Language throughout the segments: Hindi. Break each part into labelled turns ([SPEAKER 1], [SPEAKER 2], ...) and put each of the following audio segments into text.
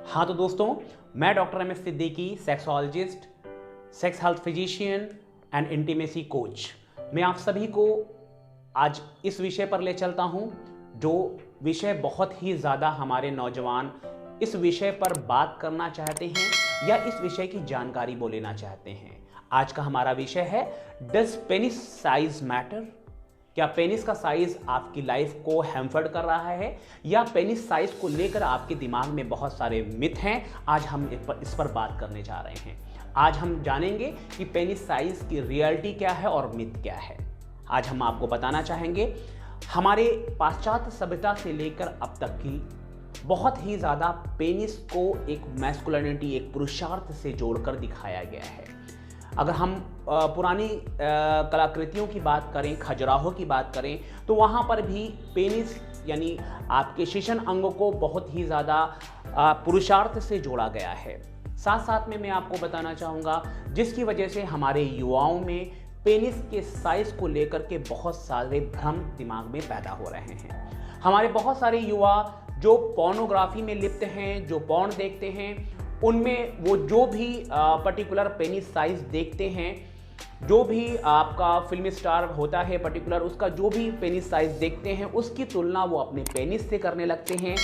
[SPEAKER 1] हाँ तो दोस्तों, मैं doctor M S Siddiqui, sexologist, sex health physician and intimacy coach. मैं आप सभी को आज इस विषय पर ले चलता हूँ जो विषय बहुत ही ज़्यादा हमारे नौजवान इस विषय पर बात करना चाहते हैं या इस विषय की जानकारी वो लेना चाहते हैं। आज का हमारा विषय है डज पेनिस साइज मैटर। क्या पेनिस का साइज आपकी लाइफ को हैम्पर्ड कर रहा है या पेनिस साइज को लेकर आपके दिमाग में बहुत सारे मिथ हैं। आज हम इस पर बात करने जा रहे हैं। आज हम जानेंगे कि पेनिस साइज की रियलिटी क्या है और मिथ क्या है। आज हम आपको बताना चाहेंगे हमारे पाश्चात्य सभ्यता से लेकर अब तक की बहुत ही ज़्यादा पेनिस को एक मैस्कुलिनिटी, एक पुरुषार्थ से जोड़कर दिखाया गया है। अगर हम पुरानी कलाकृतियों की बात करें, खजुराहो की बात करें, तो वहाँ पर भी पेनिस यानी आपके शिशन अंग को बहुत ही ज़्यादा पुरुषार्थ से जोड़ा गया है। साथ साथ में मैं आपको बताना चाहूँगा जिसकी वजह से हमारे युवाओं में पेनिस के साइज़ को लेकर के बहुत सारे भ्रम दिमाग में पैदा हो रहे हैं। हमारे बहुत सारे युवा जो पोर्नोग्राफी में लिप्त हैं, जो पोर्न देखते हैं, उनमें वो जो भी पर्टिकुलर पेनिस साइज देखते हैं, जो भी आपका फिल्मी स्टार होता है पर्टिकुलर, उसका जो भी पेनिस साइज देखते हैं उसकी तुलना वो अपने पेनिस से करने लगते हैं,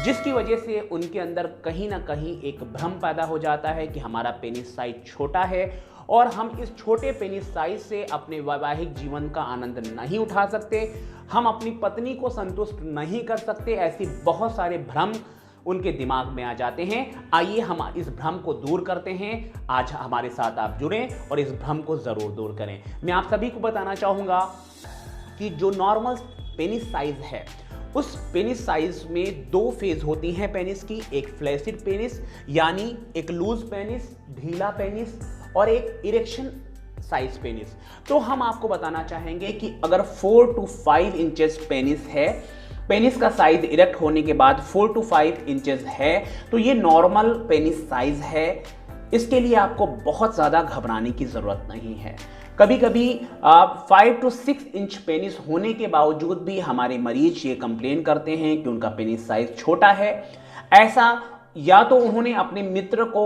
[SPEAKER 1] जिसकी वजह से उनके अंदर कहीं ना कहीं एक भ्रम पैदा हो जाता है कि हमारा पेनिस साइज छोटा है और हम इस छोटे पेनिस साइज से अपने वैवाहिक जीवन का आनंद नहीं उठा सकते, हम अपनी पत्नी को संतुष्ट नहीं कर सकते। ऐसी बहुत सारे भ्रम उनके दिमाग में आ जाते हैं। आइए हम इस भ्रम को दूर करते हैं। आज हमारे साथ आप जुड़ें और इस भ्रम को ज़रूर दूर करें। मैं आप सभी को बताना चाहूँगा कि जो नॉर्मल पेनिस साइज है, उस पेनिस साइज में दो फेज होती हैं पेनिस की। एक फ्लैसिड पेनिस यानी एक लूज पेनिस, ढीला पेनिस, और एक इरेक्शन साइज पेनिस। तो हम आपको बताना चाहेंगे कि अगर 4 to 5 इंचेस पेनिस है, पेनिस का साइज इरेक्ट होने के बाद 4 to 5 इंचेस है, तो ये नॉर्मल पेनिस साइज है। इसके लिए आपको बहुत ज़्यादा घबराने की ज़रूरत नहीं है। कभी कभी 5 to 6 इंच पेनिस होने के बावजूद भी हमारे मरीज ये कंप्लेन करते हैं कि उनका पेनिस साइज छोटा है। ऐसा या तो उन्होंने अपने मित्र को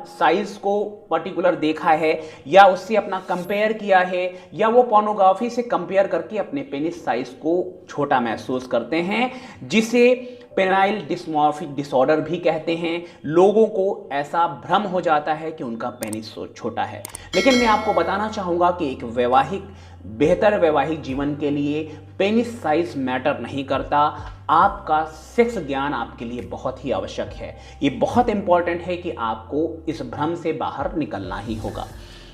[SPEAKER 1] साइज को पर्टिकुलर देखा है या उससे अपना कंपेयर किया है, या वो पोर्नोग्राफी से कंपेयर करके अपने पेनिस साइज को छोटा महसूस करते हैं, जिसे पेनाइल डिस्मॉर्फिक डिसऑर्डर भी कहते हैं। लोगों को ऐसा भ्रम हो जाता है कि उनका पेनिस छोटा है। लेकिन मैं आपको बताना चाहूँगा कि एक बेहतर वैवाहिक जीवन के लिए पेनिस साइज मैटर नहीं करता। आपका सेक्स ज्ञान आपके लिए बहुत ही आवश्यक है। ये बहुत इंपॉर्टेंट है कि आपको इस भ्रम से बाहर निकलना ही होगा।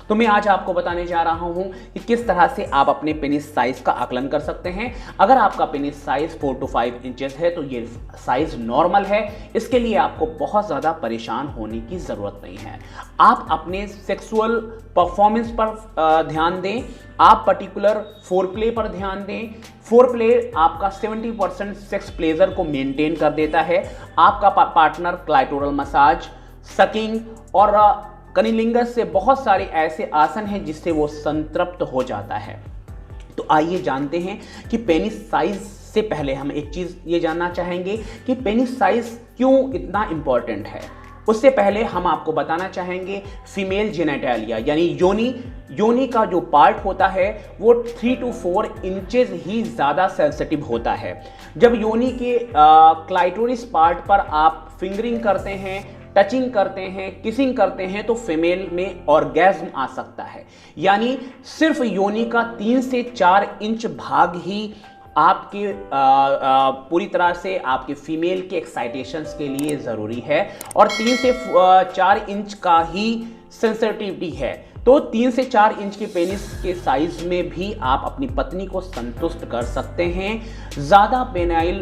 [SPEAKER 1] तो मैं आज आपको बताने जा रहा हूं कि किस तरह से आप अपने पेनिस साइज का आकलन कर सकते हैं। अगर आपका पेनिस साइज 4 to 5 इंचेस है तो ये साइज नॉर्मल है। इसके लिए आपको बहुत ज़्यादा परेशान होने की ज़रूरत नहीं है। आप अपने सेक्सुअल परफॉर्मेंस पर ध्यान दें। आप पर्टिकुलर फोरप्ले पर ध्यान दें। फोरप्ले आपका 70% सेक्स प्लेजर को मेंटेन कर देता है। आपका पार्टनर क्लाइटोरल मसाज, सकिंग और कनिलिंगस से बहुत सारे ऐसे आसन हैं जिससे वो संतृप्त हो जाता है। तो आइए जानते हैं कि पेनिस साइज से पहले हम एक चीज़ ये जानना चाहेंगे कि पेनिस साइज क्यों इतना इम्पॉर्टेंट है। उससे पहले हम आपको बताना चाहेंगे फीमेल जेनेटालिया यानी योनि का जो पार्ट होता है वो 3 to 4 इंचेस ही ज़्यादा सेंसिटिव होता है। जब योनि के क्लाइटोरिस पार्ट पर आप फिंगरिंग करते हैं, टचिंग करते हैं, किसिंग करते हैं, तो फीमेल में ऑर्गेज्म आ सकता है। यानी सिर्फ योनि का 3 से 4 इंच भाग ही आपके पूरी तरह से आपके फीमेल के एक्साइटेशंस के लिए ज़रूरी है, और 3 से 4 इंच का ही सेंसिटिविटी है। तो 3 से 4 इंच के पेनिस के साइज में भी आप अपनी पत्नी को संतुष्ट कर सकते हैं। ज़्यादा पेनाइल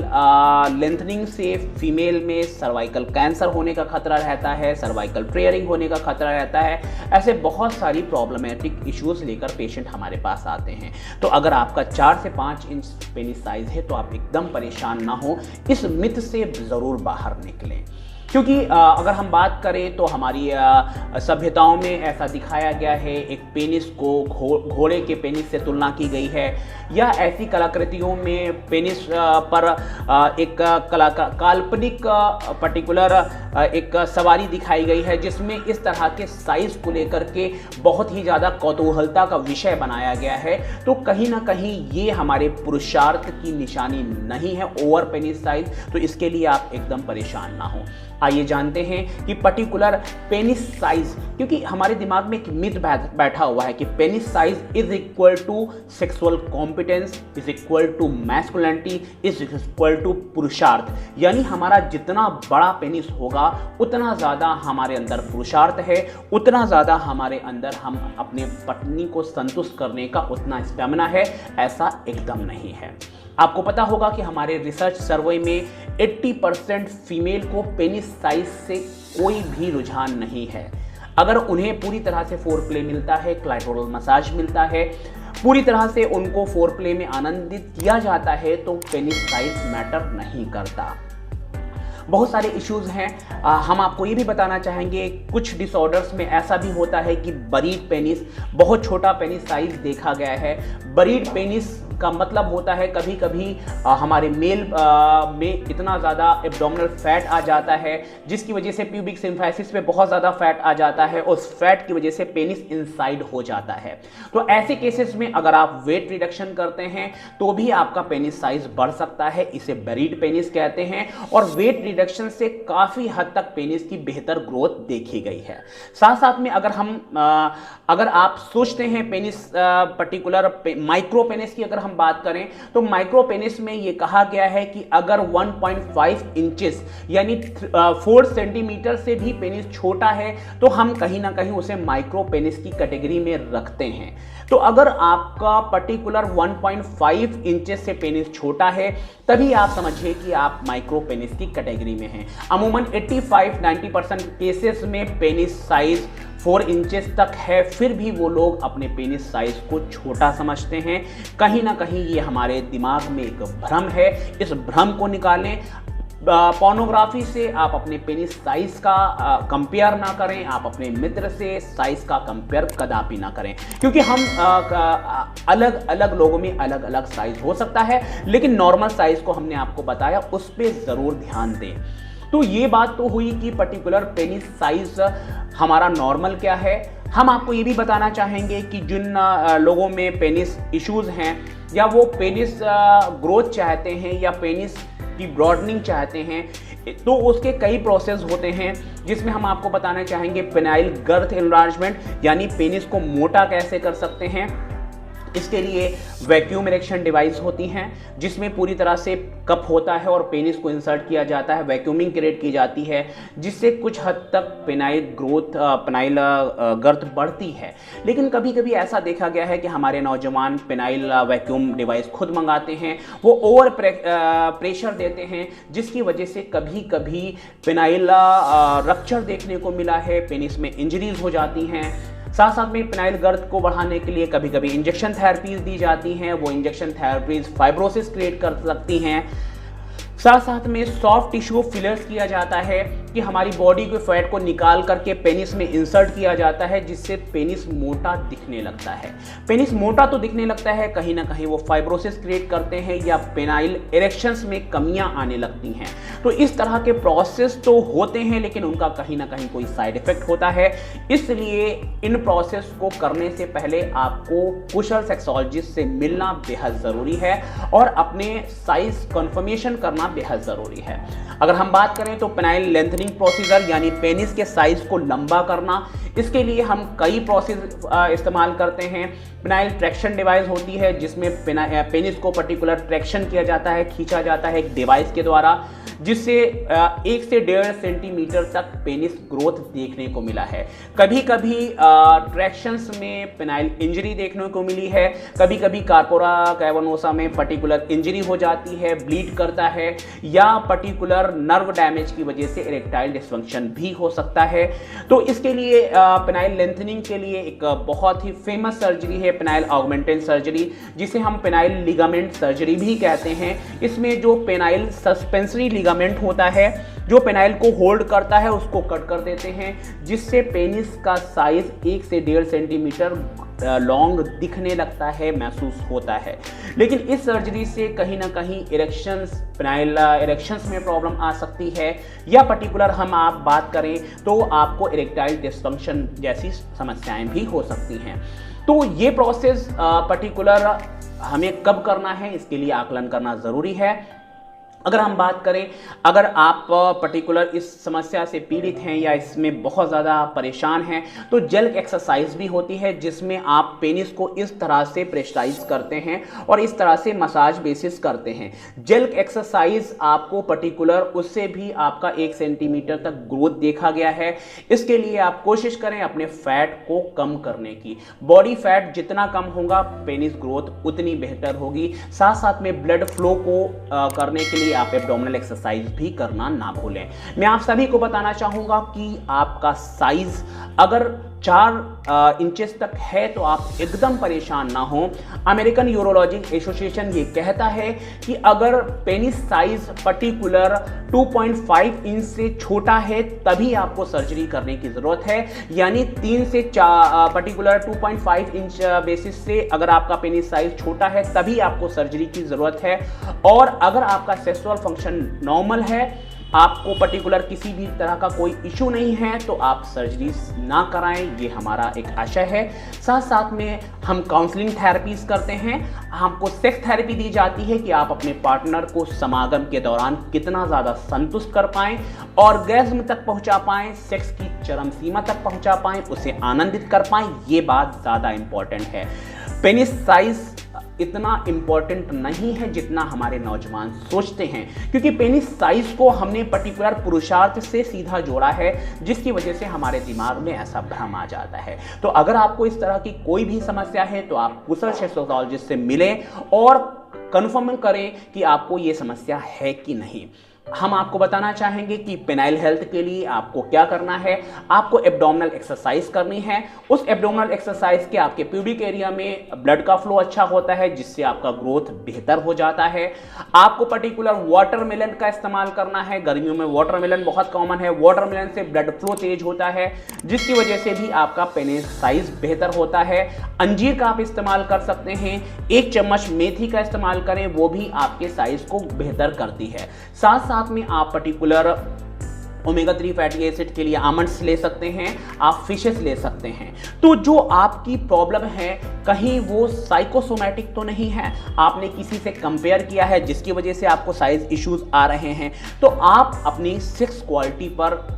[SPEAKER 1] लेंथनिंग से फीमेल में सर्वाइकल कैंसर होने का खतरा रहता है, सर्वाइकल टेयरिंग होने का खतरा रहता है। ऐसे बहुत सारी प्रॉब्लमेटिक इश्यूज लेकर पेशेंट हमारे पास आते हैं। तो अगर आपका 4 से 5 इंच पेनिस साइज है तो आप एकदम परेशान ना हो, इस मिथ से ज़रूर बाहर निकलें। क्योंकि अगर हम बात करें तो हमारी सभ्यताओं में ऐसा दिखाया गया है, एक पेनिस को घोड़े के पेनिस से तुलना की गई है, या ऐसी कलाकृतियों में पेनिस पर एक काल्पनिक पर्टिकुलर एक सवारी दिखाई गई है, जिसमें इस तरह के साइज को लेकर के बहुत ही ज़्यादा कौतूहलता का विषय बनाया गया है। तो कहीं ना कहीं ये हमारे पुरुषार्थ की निशानी नहीं है ओवर पेनिस साइज, तो इसके लिए आप एकदम परेशान ना हो। आइए जानते हैं कि पर्टिकुलर पेनिस साइज, क्योंकि हमारे दिमाग में एक मिथ बैठा हुआ है कि penis size is equal to sexual competence, is equal to masculinity, is equal to पुरुषार्थ, यानी हमारा जितना बड़ा पेनिस होगा उतना ज़्यादा हमारे अंदर पुरुषार्थ है, उतना ज़्यादा हमारे अंदर हम अपने पत्नी को संतुष्ट करने का उतना स्टेमिना है। ऐसा एकदम नहीं है। आपको पता होगा कि हमारे रिसर्च सर्वे में 80% फीमेल को पेनिस साइज से कोई भी रुझान नहीं है। अगर उन्हें पूरी तरह से फोरप्ले मिलता है, क्लाइटोरल मसाज मिलता है, पूरी तरह से उनको फोरप्ले में आनंदित किया जाता है, तो पेनिस साइज मैटर नहीं करता। बहुत सारे इश्यूज़ हैं। हम आपको ये भी बताना चाहेंगे, कुछ डिसऑर्डर्स में ऐसा भी होता है कि बरीड पेनिस, बहुत छोटा पेनिस साइज देखा गया है। बरीड पेनिस का मतलब होता है कभी कभी हमारे मेल में इतना ज़्यादा एब्डोमिनल फैट आ जाता है, जिसकी वजह से प्यूबिक सिम्फाइसिस पे बहुत ज़्यादा फैट आ जाता है, उस फैट की वजह से पेनिस इनसाइड हो जाता है। तो ऐसे केसेस में अगर आप वेट रिडक्शन करते हैं तो भी आपका पेनिस साइज बढ़ सकता है, इसे बरीड पेनिस कहते हैं। और वेट रिडक्शन से काफ़ी हद तक पेनिस की बेहतर ग्रोथ देखी गई है। साथ साथ में अगर आप सोचते हैं पेनिस पर्टिकुलर माइक्रो पेनिस की अगर हम बात करें, तो माइक्रो पेनिस में ये कहा गया है कि अगर 1.5 इंचेस यानी 4 सेंटीमीटर से भी पेनिस छोटा है तो हम कहीं ना कहीं उसे माइक्रो पेनिस की कैटेगरी में रखते हैं। तो अगर आपका पर्टिकुलर 1.5 इंचेस से पेनिस छोटा है तभी आप समझिए कि आप माइक्रो पेनिस की कैटेगरी में हैं। अमूमन 85-90% केसेस में पेनिस साइज 4 इंचेस तक है, फिर भी वो लोग अपने पेनिस साइज को छोटा समझते हैं। कहीं ना कहीं ये हमारे दिमाग में एक भ्रम है, इस भ्रम को निकालें। पोर्नोग्राफी से आप अपने पेनिस साइज का कंपेयर ना करें, आप अपने मित्र से साइज का कंपेयर कदापि ना करें, क्योंकि हम अलग अलग लोगों में अलग अलग साइज हो सकता है, लेकिन नॉर्मल साइज को हमने आपको बताया, उस पर ज़रूर ध्यान दें। तो ये बात तो हुई कि पर्टिकुलर पेनिस साइज हमारा नॉर्मल क्या है। हम आपको ये भी बताना चाहेंगे कि जिन लोगों में पेनिस इश्यूज़ हैं, या वो पेनिस ग्रोथ चाहते हैं या पेनिस की ब्रॉडनिंग चाहते हैं, तो उसके कई प्रोसेस होते हैं, जिसमें हम आपको बताना चाहेंगे पेनाइल गर्थ एनलार्जमेंट, यानी पेनिस को मोटा कैसे कर सकते हैं। इसके लिए वैक्यूम इरेक्शन डिवाइस होती हैं, जिसमें पूरी तरह से कप होता है और पेनिस को इंसर्ट किया जाता है, वैक्यूमिंग क्रिएट की जाती है, जिससे कुछ हद तक पेनाइल गर्थ बढ़ती है। लेकिन कभी कभी ऐसा देखा गया है कि हमारे नौजवान पेनाइल वैक्यूम डिवाइस खुद मंगाते हैं, वो ओवर प्रेशर देते हैं, जिसकी वजह से कभी कभी पेनाइल रप्चर देखने को मिला है, पेनिस में इंजरीज हो जाती हैं। साथ साथ में पेनाइल गर्थ को बढ़ाने के लिए कभी कभी इंजेक्शन थेरेपीज दी जाती हैं, वो इंजेक्शन थेरेपीज फाइब्रोसिस क्रिएट कर सकती हैं। साथ साथ में सॉफ्ट टिश्यू फिलर्स किया जाता है कि हमारी बॉडी के फैट को निकाल करके पेनिस में इंसर्ट किया जाता है, जिससे पेनिस मोटा दिखने लगता है। पेनिस मोटा तो दिखने लगता है, कहीं ना कहीं वो फाइब्रोसिस क्रिएट करते हैं या पेनाइल इरेक्शंस में कमियां आने लगती हैं। तो इस तरह के प्रोसेस तो होते हैं, लेकिन उनका कहीं ना कहीं कोई साइड इफेक्ट होता है। इसलिए इन प्रोसेस को करने से पहले आपको कुशल सेक्सोलॉजिस्ट से मिलना बेहद ज़रूरी है और अपने साइज कंफर्मेशन करना बेहद ज़रूरी है। अगर हम बात करें तो पेनाइल लेंथनिंग प्रोसीजर, यानी पेनिस के साइज को लंबा करना, इसके लिए हम कई प्रोसेस इस्तेमाल करते हैं। पेनाइल ट्रैक्शन डिवाइस होती है, जिसमें पेनिस को पर्टिकुलर ट्रैक्शन किया जाता है, खींचा जाता है एक डिवाइस के द्वारा, जिससे 1 से 1.5 सेंटीमीटर तक पेनिस ग्रोथ देखने को मिला है। कभी कभी ट्रैक्शंस में पेनाइल इंजरी देखने को मिली है, कभी कभी कार्पोरा कैवर्नोसा में पर्टिकुलर इंजरी हो जाती है, ब्लीड करता है, या पर्टिकुलर नर्व डैमेज की वजह से इरेक्टाइल डिसफंक्शन भी हो सकता है। तो इसके लिए पेनाइल लेंथनिंग के लिए एक बहुत ही फेमस सर्जरी है पेनाइल ऑगमेंटेड सर्जरी, जिसे हम पेनाइल लिगामेंट सर्जरी भी कहते हैं। इसमें जो पेनाइल सस्पेंसरी लिगामेंट होता है जो पेनाइल को होल्ड करता है उसको कट कर देते हैं, जिससे पेनिस का साइज 1 से 1.5 सेंटीमीटर लॉन्ग दिखने लगता है, महसूस होता है। लेकिन इस सर्जरी से कहीं ना कहीं इरेक्शंस, पेनाइल इरेक्शंस में प्रॉब्लम आ सकती है, या पर्टिकुलर हम आप बात करें तो आपको इरेक्टाइल डिस्फंक्शन जैसी समस्याएं भी हो सकती हैं। तो ये प्रोसेस पर्टिकुलर हमें कब करना है, इसके लिए आकलन करना ज़रूरी है। अगर हम बात करें, अगर आप पर्टिकुलर इस समस्या से पीड़ित हैं या इसमें बहुत ज़्यादा परेशान हैं, तो जेल्क एक्सरसाइज भी होती है, जिसमें आप पेनिस को इस तरह से प्रेशराइज करते हैं और इस तरह से मसाज बेसिस करते हैं। जेल्क एक्सरसाइज आपको पर्टिकुलर उससे भी आपका 1 सेंटीमीटर तक ग्रोथ देखा गया है। इसके लिए आप कोशिश करें अपने फैट को कम करने की। बॉडी फैट जितना कम होगा, पेनिस ग्रोथ उतनी बेहतर होगी। साथ साथ में ब्लड फ्लो को करने के लिए आप एब्डोमिनल एक्सरसाइज भी करना ना भूलें। मैं आप सभी को बताना चाहूंगा कि आपका साइज अगर 4 इंचेस तक है तो आप एकदम परेशान ना हो। अमेरिकन यूरोलॉजी एसोसिएशन ये कहता है कि अगर पेनिस साइज पर्टिकुलर 2.5 इंच से छोटा है तभी आपको सर्जरी करने की जरूरत है, यानी 3 से 4 पर्टिकुलर 2.5 इंच बेसिस से अगर आपका पेनिस साइज छोटा है तभी आपको सर्जरी की जरूरत है। और अगर आपका सेक्सुअल फंक्शन नॉर्मल है, आपको पर्टिकुलर किसी भी तरह का कोई इशू नहीं है, तो आप सर्जरी ना कराएं, ये हमारा एक आशय है। साथ साथ में हम काउंसलिंग थेरेपीज करते हैं। हमको सेक्स थेरेपी दी जाती है कि आप अपने पार्टनर को समागम के दौरान कितना ज़्यादा संतुष्ट कर पाएं, ऑर्गेज्म तक पहुंचा पाएं, सेक्स की चरम सीमा तक पहुंचा पाएं, उसे आनंदित कर पाएं। ये बात ज़्यादा इंपॉर्टेंट है। पेनिस साइज इतना इंपॉर्टेंट नहीं है जितना हमारे नौजवान सोचते हैं, क्योंकि पेनिस साइज को हमने पर्टिकुलर पुरुषार्थ से सीधा जोड़ा है, जिसकी वजह से हमारे दिमाग में ऐसा भ्रम आ जाता है। तो अगर आपको इस तरह की कोई भी समस्या है तो आप कुशल सेक्सोलॉजिस्ट से मिलें और कंफर्म करें कि आपको ये समस्या है कि नहीं। हम आपको बताना चाहेंगे कि पेनाइल हेल्थ के लिए आपको क्या करना है। आपको एब्डोमिनल एक्सरसाइज करनी है। उस एब्डोमिनल एक्सरसाइज के आपके प्यूबिक एरिया में ब्लड का फ्लो अच्छा होता है, जिससे आपका ग्रोथ बेहतर हो जाता है। आपको पर्टिकुलर वाटरमेलन का इस्तेमाल करना है। गर्मियों में वाटरमेलन बहुत कॉमन है। वाटरमेलन से ब्लड फ्लो तेज होता है, जिसकी वजह से भी आपका पेनिस साइज बेहतर होता है। अंजीर का आप इस्तेमाल कर सकते हैं। 1 चम्मच मेथी का इस्तेमाल करें, वो भी आपके साइज को बेहतर करती है। साथ में आप पर्टिकुलर ओमेगा 3 फैटी एसिड के लिए आमंड्स ले सकते हैं, आप फिशेस ले सकते हैं। तो जो आपकी प्रॉब्लम है कहीं वो साइकोसोमैटिक तो नहीं है, आपने किसी से कंपेयर किया है जिसकी वजह से आपको साइज इश्यूज आ रहे हैं, तो आप अपनी सेक्स क्वालिटी पर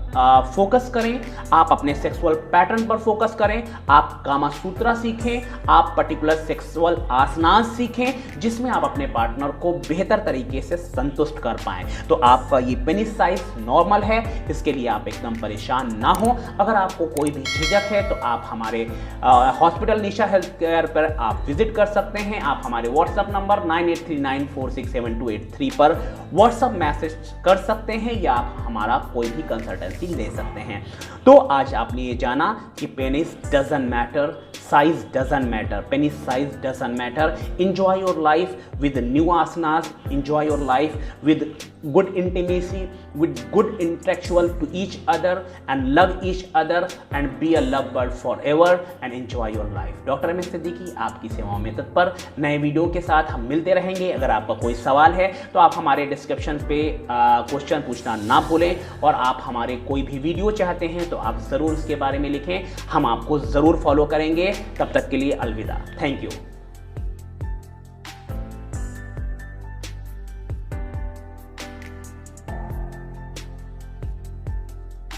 [SPEAKER 1] फोकस करें, आप अपने सेक्सुअल पैटर्न पर फोकस करें, आप कामा सूत्रा सीखें, आप पर्टिकुलर सेक्सुअल आसनास सीखें, जिसमें आप अपने पार्टनर को बेहतर तरीके से संतुष्ट कर पाएं। तो आपका ये पेनिस साइज नॉर्मल है, इसके लिए आप एकदम परेशान ना हो। अगर आपको कोई भी झिझक है तो आप हमारे हॉस्पिटल निशा हेल्थ केयर पर आप विजिट कर सकते हैं। आप हमारे व्हाट्सएप नंबर 9839467283 पर व्हाट्सएप मैसेज कर सकते हैं, या आप हमारा कोई भी कंसल्टेंसी ले सकते हैं। तो आज आपने ये जाना कि penis doesn't matter, size doesn't matter, penis size doesn't matter. Enjoy your life with new asanas, enjoy your life with good intimacy, with good intellectual to each other, and love each other and be a lovebird forever and enjoy your life। Doctor M S Siddiqui आपकी सेवाओं में तत्पर। नए वीडियो के साथ हम मिलते रहेंगे। अगर आपका कोई सवाल है तो आप हमारे डिस्क्रिप्शन पे क्वेश्चन पूछना ना भूलें, और आप हमारे कोई भी वीडियो चाहते हैं तो आप ज़रूर उसके बारे में लिखें, हम आपको ज़रूर फॉलो करेंगे। तब तक के लिए अलविदा, थैंक यू।